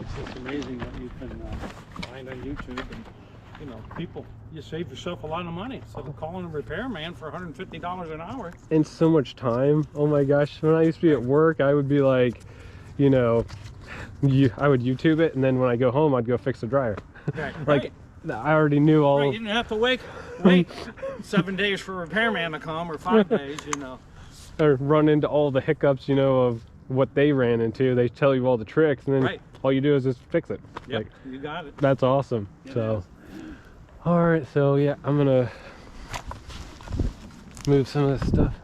It's just amazing what you can find on YouTube, and you know, people, you save yourself a lot of money instead of calling a repairman for $150 an hour. And so much time. Oh my gosh, when I used to be at work, I would be like, you know, I would YouTube it, and then when I go home, I'd go fix the dryer. Right. Like, I already knew all. Right, you didn't have to wait 7 days for a repairman to come, or 5 days, you know. Or run into all the hiccups, you know, of what they ran into. They tell you all the tricks, and then all you do is just fix it. Yep, like, you got it. That's awesome. So, all right, so yeah, I'm gonna move some of this stuff.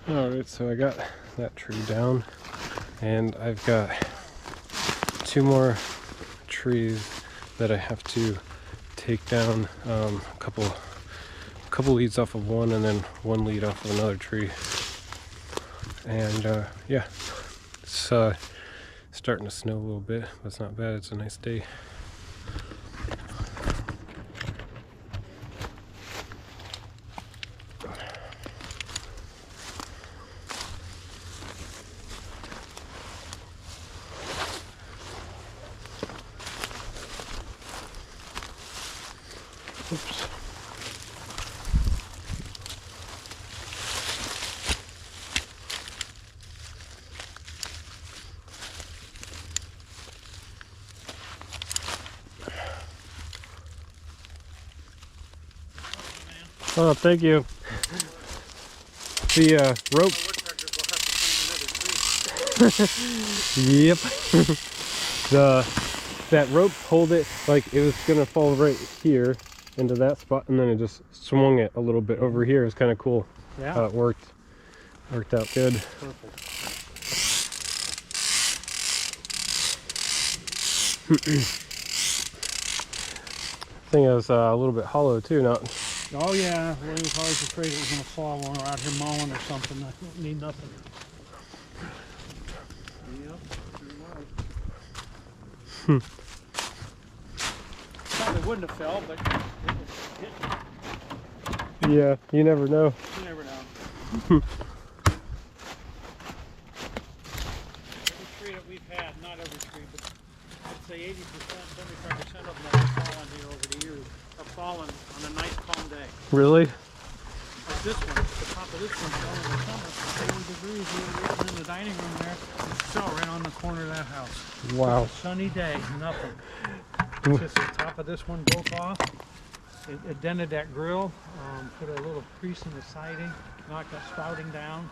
Alright, so I got that tree down, and I've got 2 more trees that I have to take down, a couple leads off of one and then 1 lead off of another tree. And yeah, it's starting to snow a little bit, but it's not bad. It's a nice day. Oh, thank you. The rope. Yep. That rope pulled it like it was gonna fall right here into that spot, and then it just swung it a little bit over here. It was kind of cool. Yeah. How it worked out good. Perfect. Thing is a little bit hollow too. Not. Oh yeah, well, I was always afraid it was going to fall when we were out here mowing or something. I don't need nothing. Yep, sure was. Probably wouldn't have fell, but it hit. Yeah, you never know. You never know. Every tree that we've had, not every tree, but I'd say 80%, 75% of them that have fallen here over the years have fallen on a nice calm day. Really? Like this one, the top of this one fell in the summer, 80 degrees. We were working in the dining room there. It fell right on the corner of that house. Wow. Sunny day, nothing. Just the top of this one broke off. It dented that grill, put a little crease in the siding, knocked that spouting down.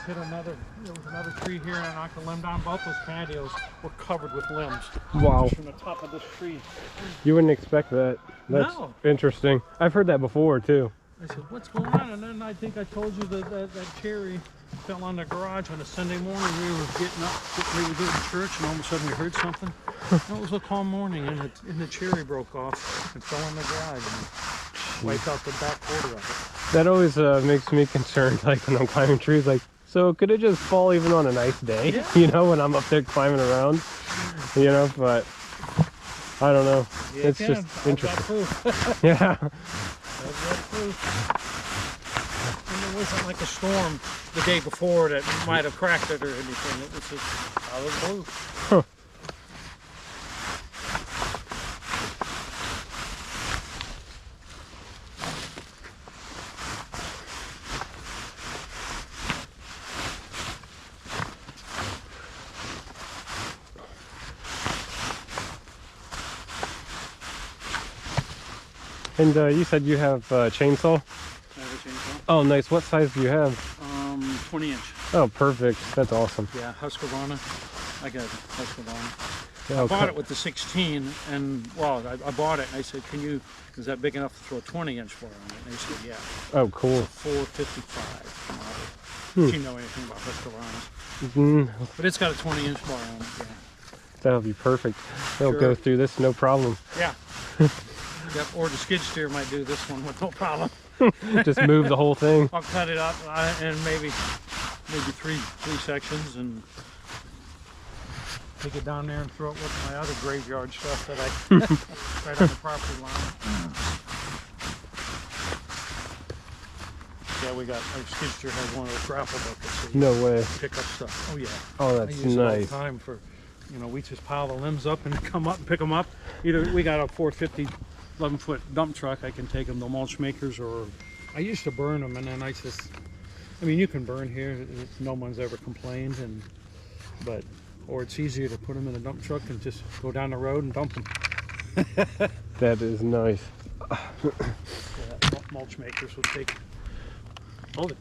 There was another tree here, and I knocked a limb down. Both those patios were covered with limbs. Wow. Just from the top of this tree. You wouldn't expect that. That's No. interesting. I've heard that before too. I said, what's going on? And then I think I told you that cherry fell on the garage on a Sunday morning. We were getting up, getting ready to go to church, and all of a sudden we heard something. And it was a calm morning, and the cherry broke off and fell on the garage and wiped out the back quarter of it. That always makes me concerned, like when I'm climbing trees. Like, so could it just fall even on a nice day? Yeah. You know, when I'm up there climbing around. You know, but I don't know. Yeah, It's just interesting. Yeah. And there wasn't like a storm the day before that might have cracked it or anything. It was just solid blue. Huh. And you said you have a chainsaw? I have a chainsaw. Oh, nice. What size do you have? 20 inch. Oh, perfect. That's awesome. Yeah, Husqvarna. I got a Husqvarna. Yeah, I bought it with the 16, and well, I bought it, and I said, is that big enough to throw a 20-inch bar on it? And they said, yeah. Oh, cool. It's a 455 model. If you know anything about Husqvarnas. But it's got a 20-inch bar on it, yeah. That'll be perfect. They'll Sure. go through this no problem. Yeah. Yep, or the skid steer might do this one with no problem. Just move the whole thing. I'll cut it up and maybe three sections and take it down there and throw it with my other graveyard stuff that I right on the property line. Yeah, we got our skid steer has one of those grapple buckets so you No way. pick up stuff. Oh yeah. Oh, I that's use it all the nice. time for, we just pile the limbs up and come up and pick them up. Either we got a 450 11-foot dump truck, I can take them to mulch makers, or I used to burn them, and then you can burn here. No one's ever complained, or it's easier to put them in a dump truck and just go down the road and dump them. That is nice. Yeah, mulch makers will take.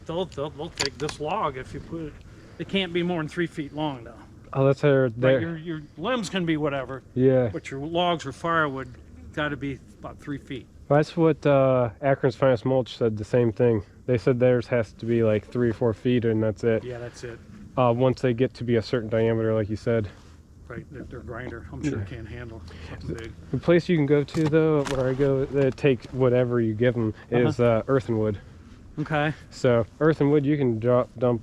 They'll take this log if you put it. It can't be more than 3 feet long, though. Oh, that's her there. Right, your limbs can be whatever, Yeah. but your logs or firewood got to be about 3 feet. That's what Akron's Finest Mulch said, the same thing. They said theirs has to be like 3 or 4 feet, and that's it. Yeah, that's it. Once they get to be a certain diameter, like you said. Right, their grinder, I'm sure can't handle something big. The place you can go to, though, where I go, they take whatever you give them, is earthenwood. Okay. So earthenwood, you can dump,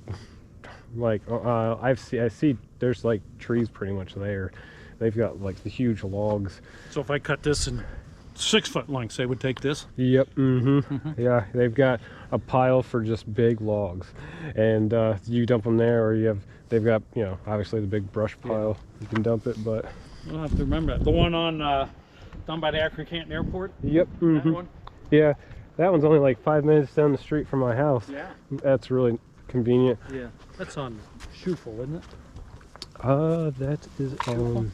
like, I see there's like trees pretty much there. They've got like the huge logs. So if I cut this in 6 foot lengths, they would take this? Yep. Yeah, they've got a pile for just big logs, and you dump them there, or they've got, obviously the big brush pile. You can dump it, but I'll have to remember that. The one on down by the Akron-Canton Airport. yep. That one. Yeah, that one's only like 5 minutes down the street from my house. Yeah. That's really convenient. Yeah. That's on Schufel, isn't it? That is on.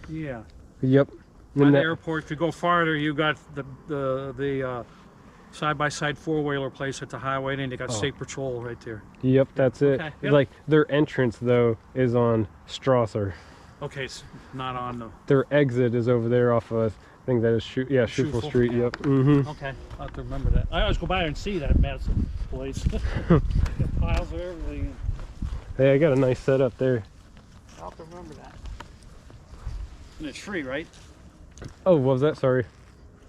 Yeah. Yep. By the airport, if you go farther, you got the side-by-side four-wheeler place at the highway, and they got Oh. state patrol right there. Yep, that's it. Okay, yep. Like their entrance though is on Strasser. Okay, it's not on the. Their exit is over there off of, I think that is Schuylkill Schuylkill, Street. yeah. Yep. Mm-hmm. Okay, I'll have to remember that. I always go by and see that massive place. Got piles of everything. Hey, I got a nice setup there. I'll have to remember that. And it's free, right? Oh, what was that? Sorry.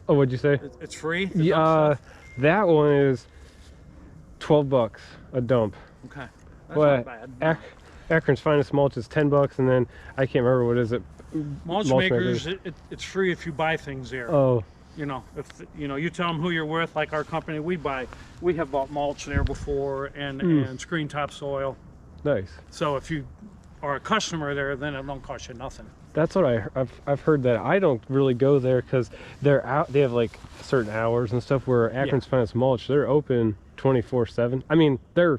Oh, what'd you say? It's free? the Yeah, dump stuff? that one is $12 a dump. Okay. That's Well, not bad. Akron's Finest Mulch is $10, and then I can't remember what is it. Mulch Mulch makers, makers. it's free if you buy things there. Oh, You know, if you tell them who you're with, like our company, we have bought mulch there before and screen topsoil. nice. So if you are a customer there, then it don't cost you nothing. That's what I've heard. That I don't really go there because they're out. They have like certain hours and stuff. Where Akron's Finest Mulch, they're open 24/7. I mean, they're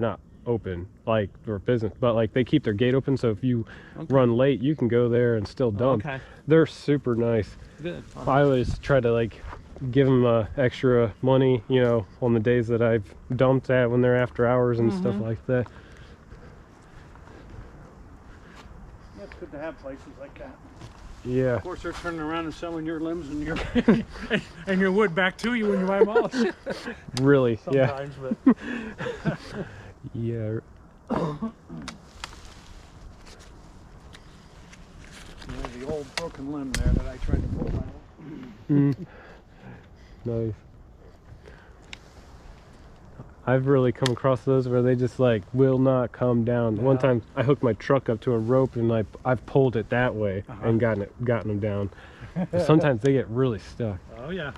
not open like for business, but like they keep their gate open. So if you run late, you can go there and still dump. Okay. They're super nice. Good. I always try to like give them extra money, you know, on the days that I've dumped at when they're after hours and stuff like that. Yeah, it's good to have places like that. Yeah. Of course, they're turning around and selling your limbs and your and your wood back to you when you buy mulch. Really. Yeah. Sometimes, but Yeah. the old broken limb there that I tried to pull out. Nice. I've really come across those where they just like will not come down. One Yeah. time I hooked my truck up to a rope and I've pulled it that way and gotten them down. But sometimes they get really stuck. Oh yeah.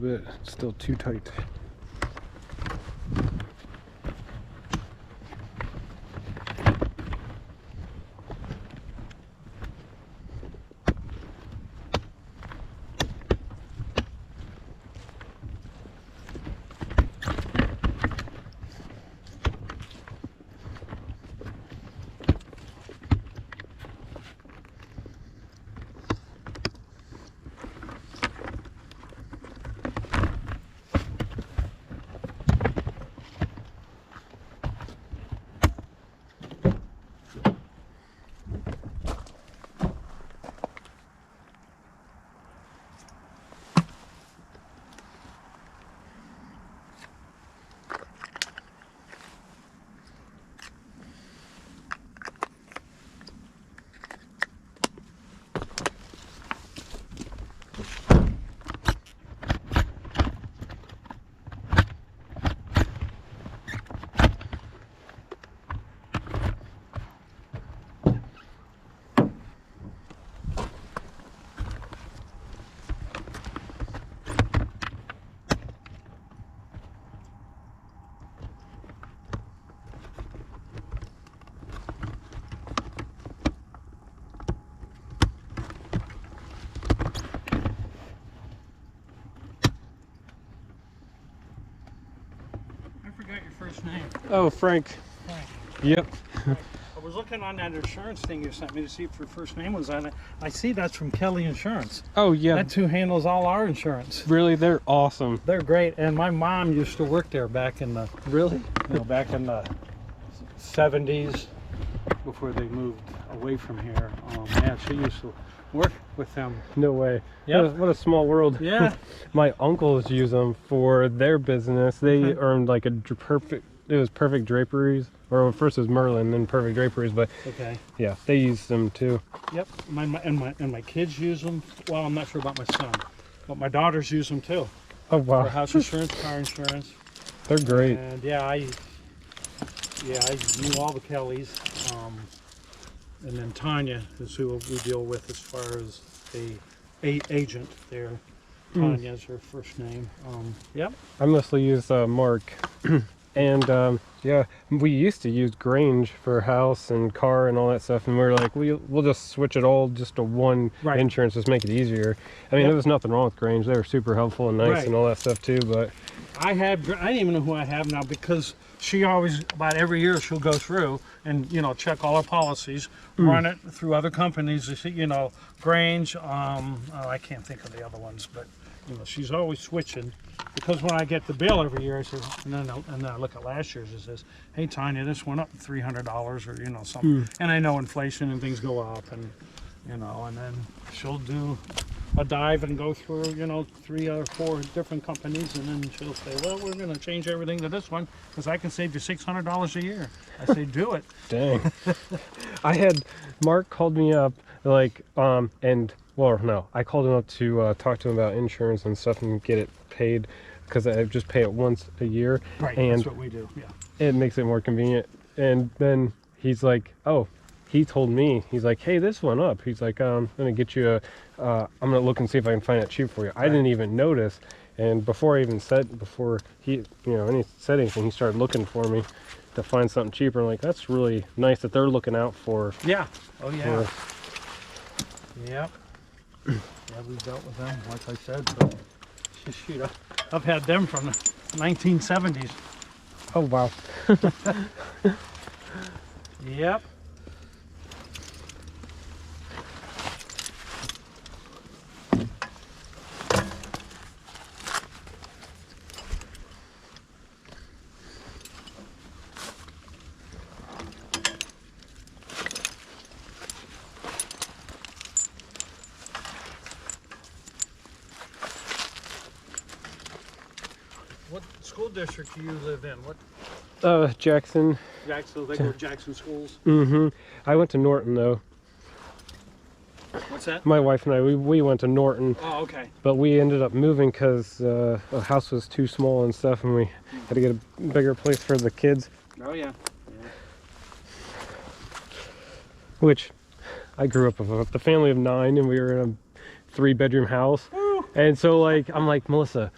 bit. It's still too tight. Forgot your first name. Oh, Frank. Frank. Yep. I was looking on that insurance thing you sent me to see if your first name was on it. I see that's from Kelly Insurance. Oh, yeah. That's who handles all our insurance. Really, they're awesome. They're great, and my mom used to work there back in the Really? back in the 70s before they moved away from here. Yeah, she used to work with them. No way. Yep. What a small world. Yeah. My uncles use them for their business. They earned like it was Perfect Draperies, or first it was Merlin, then Perfect Draperies, but Okay. yeah, they use them too. Yep. My kids use them. Well, I'm not sure about my son, but my daughters use them too. Oh, For wow. house insurance, car insurance. They're great. And yeah, I knew all the Kellys. And then Tanya is who we deal with as far as a agent there. Tanya's her first name. Yep. I mostly use Mark. And yeah, we used to use Grange for house and car and all that stuff, and we were like, we'll just switch it all just to one Right. insurance, just make it easier. I mean, Yep. there was nothing wrong with Grange. They were super helpful and nice Right. and all that stuff too, but I didn't even know who I have now because she always, about every year, she'll go through and, check all our policies, run it through other companies, Grange, I can't think of the other ones, but, she's always switching. Because when I get the bill every year, I say, and then I look at last year's, it says, hey, Tanya, this went up $300 or, something. And I know inflation and things go up and, and then she'll do a dive and go through, 3 or 4 different companies, and then she'll say, well, we're going to change everything to this one because I can save you $600 a year. I say, do it. dang. Mark called me up, I called him up to talk to him about insurance and stuff and get it paid because I just pay it once a year. Right, and that's what we do, yeah. it makes it more convenient. And then he's like, oh, he told me, he's like, hey, this went up. He's like, I'm gonna get you I'm gonna look and see if I can find it cheap for you. I didn't even notice. And before he said anything, he started looking for me to find something cheaper. I'm like, that's really nice that they're looking out for. Yeah, oh yeah. for- Yep. Yeah, we've dealt with them, like I said. So, shoot, I've had them from the 1970s. Oh, wow. Yep. What school district do you live in? What? Jackson. Jackson. They go to Jackson schools. Mm-hmm. I went to Norton, though. What's that? My wife and I, we went to Norton. Oh, okay. But we ended up moving because the house was too small and stuff, and we had to get a bigger place for the kids. Oh yeah. Which I grew up with a family of 9, and we were in a 3-bedroom house. Woo. And so, I'm like, Melissa,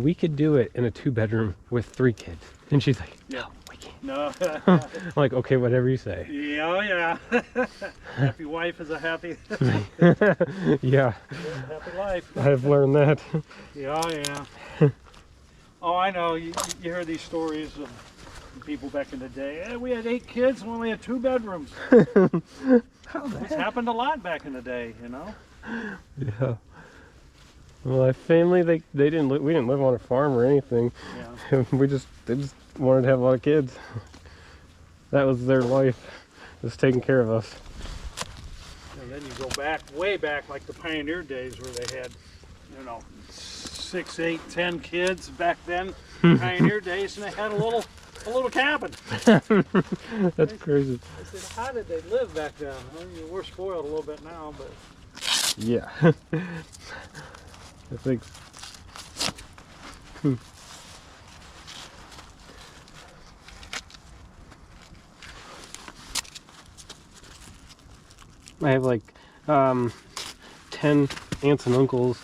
we could do it in a 2-bedroom with 3 kids. And she's like, no, we can't. No. I'm like, okay, whatever you say. Yeah, oh yeah. Happy wife is a happy, Yeah, happy life. I've learned that. Yeah, oh yeah. Oh, I know. You hear these stories of people back in the day. We had 8 kids and only had 2 bedrooms. It's happened a lot back in the day, you know. Yeah. Well, my family, we didn't live on a farm or anything. Yeah. They just wanted to have a lot of kids. That was their life, just taking care of us. And then you go back, way back, like the pioneer days where they had, you know, 6, 8, 10 kids back then, pioneer days, and they had a little cabin. That's crazy. I said, how did they live back then? Well, we're spoiled a little bit now, but Yeah. I think. I have like 10 aunts and uncles,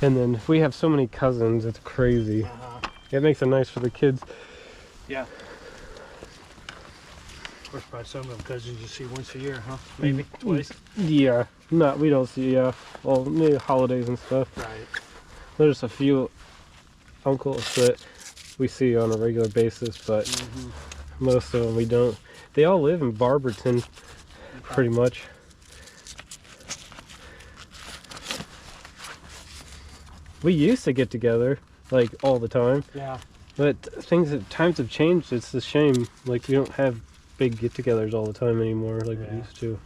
and then we have so many cousins, it's crazy. It makes it nice for the kids. yeah. Of course, probably some of them cousins you see once a year, huh? Maybe twice. Yeah, no, we don't see, well, maybe holidays and stuff. Right. There's a few uncles that we see on a regular basis, but most of them we don't. They all live in Barberton, pretty much. We used to get together, like, all the time, Yeah. but times have changed. It's a shame. Like, we don't have big get-togethers all the time anymore like we used to.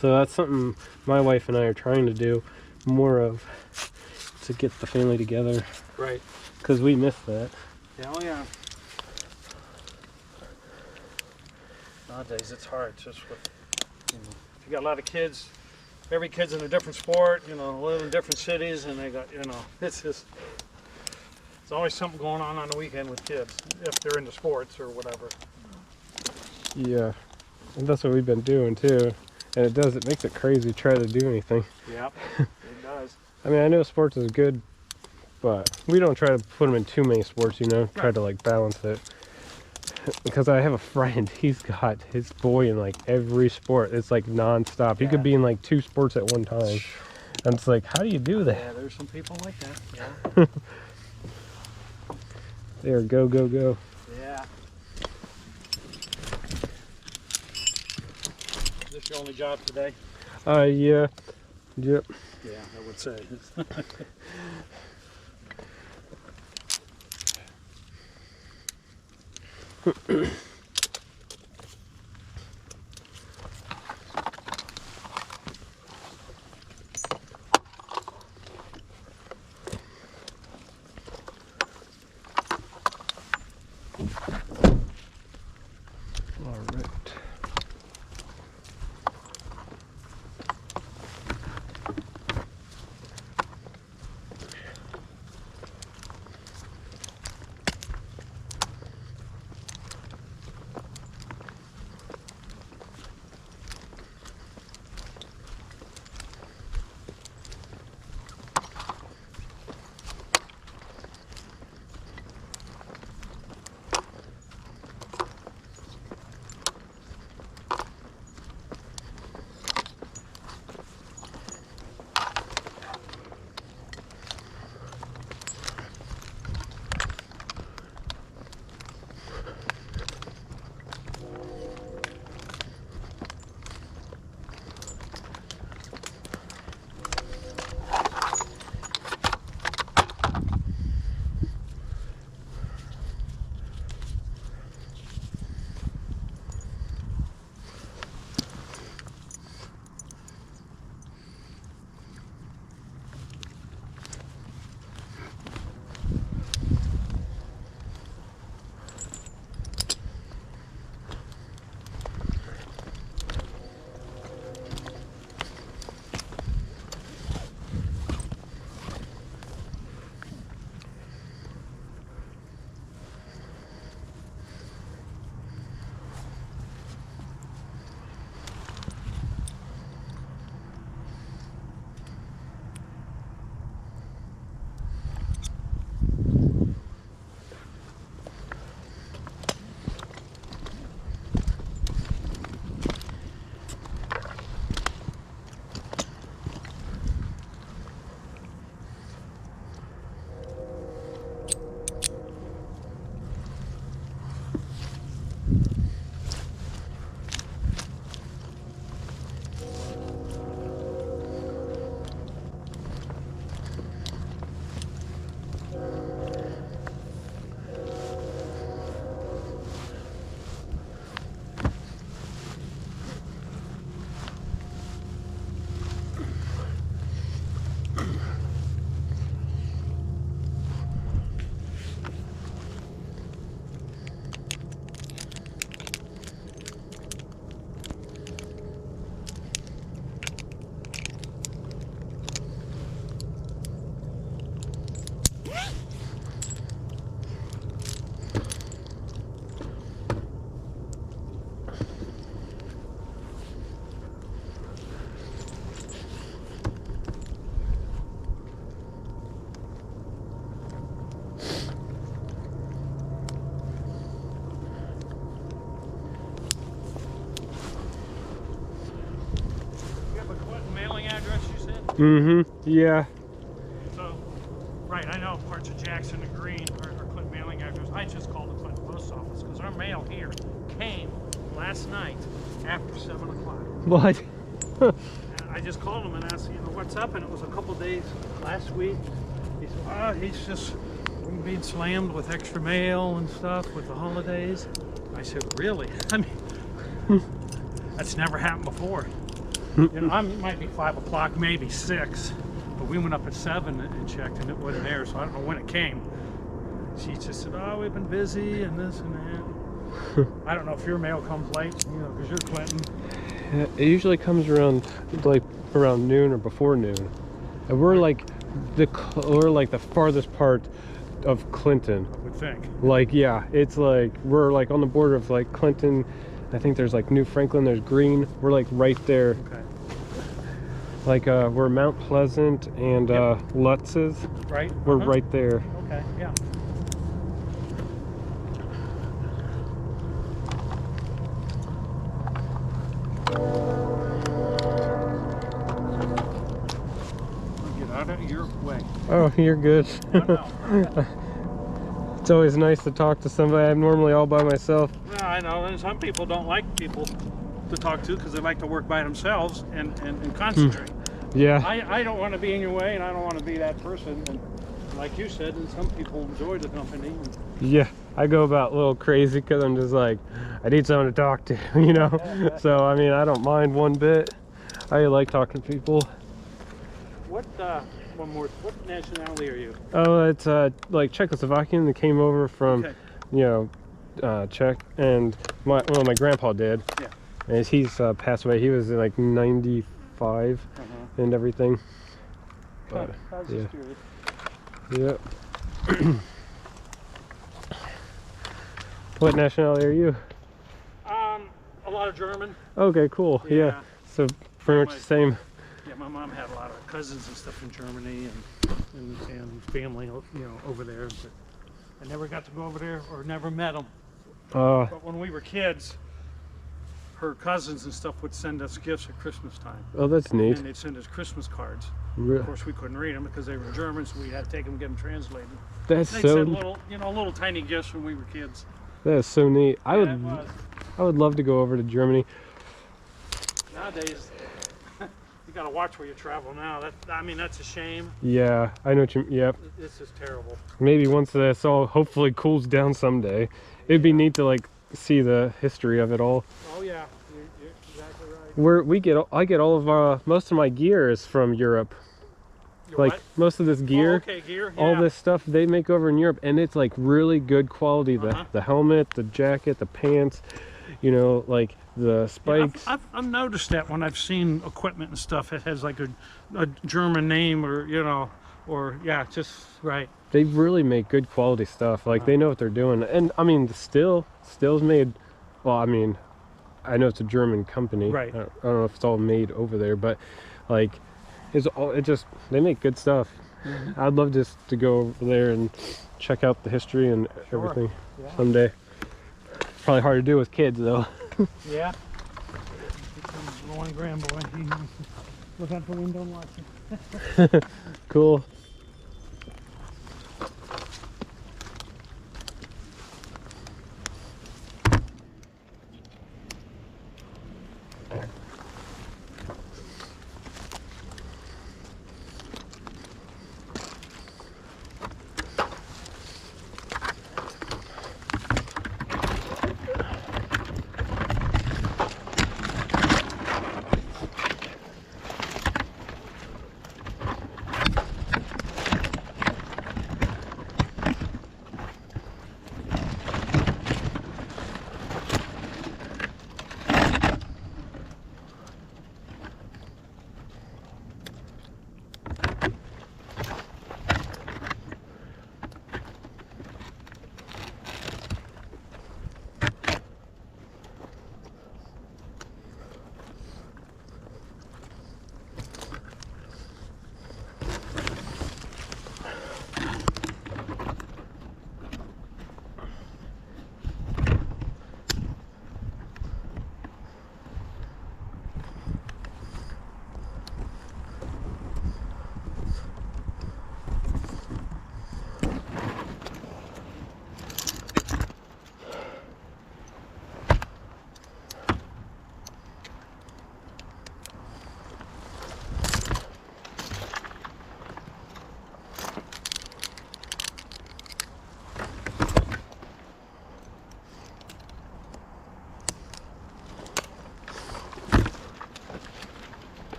So that's something my wife and I are trying to do more of, to get the family together, Right. because we miss that. Yeah, oh yeah. Nowadays it's hard, just with, you know, if you got a lot of kids, every kid's in a different sport, you know, live in different cities, and they got, you know, it's just, it's always something going on the weekend with kids, if they're into sports or whatever. Yeah, and that's what we've been doing too. And it makes it crazy to try to do anything. Yep, it does. I mean, I know sports is good, but we don't try to put them in too many sports, you know, try to like balance it. Because I have a friend, he's got his boy in like every sport. It's like non-stop. He could be in like 2 sports at one time. And it's like, how do you do that? Yeah, there's some people like that, yeah. They're go, go, go. Yeah. Is this your only job today? Yeah. Yep. Yeah, I would say. All right. Mm-hmm. Yeah. So, right, I know parts of Jackson and Green are Clinton mailing address. I just called the Clinton post office because our mail here came last night after 7 o'clock. What? And I just called him and asked, what's up? And it was a couple days last week. He said, he's just being slammed with extra mail and stuff with the holidays. I said, really? I mean, that's never happened before. It might be 5 o'clock, maybe 6, but we went up at 7 and checked, and it wasn't there, so I don't know when it came. She just said, we've been busy and this and that. I don't know if your mail comes late, because you're Clinton. It usually comes around around noon or before noon, and we're like the farthest part of Clinton. I would think. Like, yeah, it's like we're like on the border of like Clinton. I think there's like New Franklin, there's Green. We're like right there. Okay. Like we're Mount Pleasant and Lutz's. Right. We're right there. Okay. Yeah. Get out of your way. Oh, you're good. Oh, no. It's always nice to talk to somebody. I'm normally all by myself. Yeah, I know, and some people don't like people to talk to because they like to work by themselves and concentrate. Yeah. I don't want to be in your way, and I don't want to be that person. And like you said, and some people enjoy the company. Yeah, I go about a little crazy because I'm just like, I need someone to talk to, you know? So, I mean, I don't mind one bit. I like talking to people. What nationality are you? Oh, it's like Czechoslovakian that came over from, Czech, and my grandpa did. Yeah. And he's passed away. He was like 95 and everything. But, I was yeah. just curious. Yep. What nationality are you? A lot of German. Okay, cool. Yeah. So pretty much the same. Yeah, my mom had a lot of cousins and stuff in Germany and family, over there. But I never got to go over there or never met them. But when we were kids, her cousins and stuff would send us gifts at Christmas time. Oh, that's neat. And they'd send us Christmas cards. Really? Of course, we couldn't read them because they were German, so we had to take them and get them translated. That's They'd so. send little tiny gifts when we were kids. That is so neat. Yeah, it was. I would love to go over to Germany. Nowadays, you gotta watch where you travel now. That's a shame. Yeah, I know what you. Yep. This is terrible. Maybe once this all hopefully cools down someday, it'd be neat to like see the history of it all. Oh yeah, you're exactly right. I get all of most of my gear is from Europe. Your what? Most of this gear, Oh, okay, gear. Yeah. all this stuff they make over in Europe, and it's like really good quality. The helmet, the jacket, the pants, like the spikes. Yeah, I've noticed that when I've seen equipment and stuff, it has like a German name or just right. They really make good quality stuff. Like they know what they're doing, and I mean the still's made. Well, I mean, I know it's a German company. Right. I don't know if it's all made over there, but like they make good stuff. I'd love just to go over there and check out the history and everything someday. Probably hard to do with kids though. Yeah. One grandboy. Look out the window and watch it. Cool.